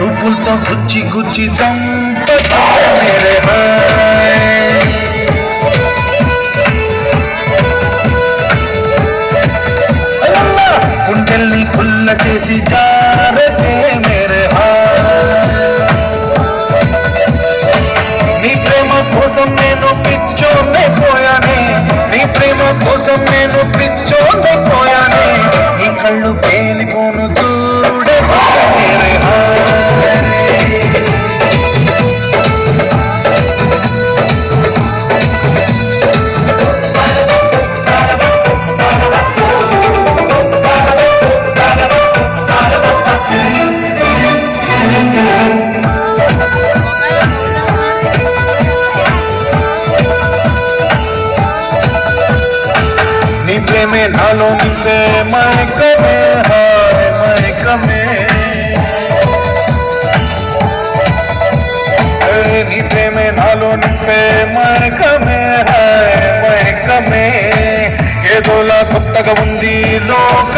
చూపులతో గుచ్చి గుచ్చి చంపతో మేరే హాయ్ గుండెల్ని పుల్ల చేసి జారతే మేరే నీ ప్రేమ కోసం నేను పిచ్చోనే పోయానే నీ ప్రేమ కోసం నేను పిచ్చోనే పోయానే నీ కళ్ళు పేలిపోను చూడే మేరే ప్రేమే నాలో నింపే మైకమే హాయ్ మైకమే నీ ప్రేమే నాలో నింపే మైకమే హాయ్ మైకమే ఏదోలా కొత్తగా ఉంది లోక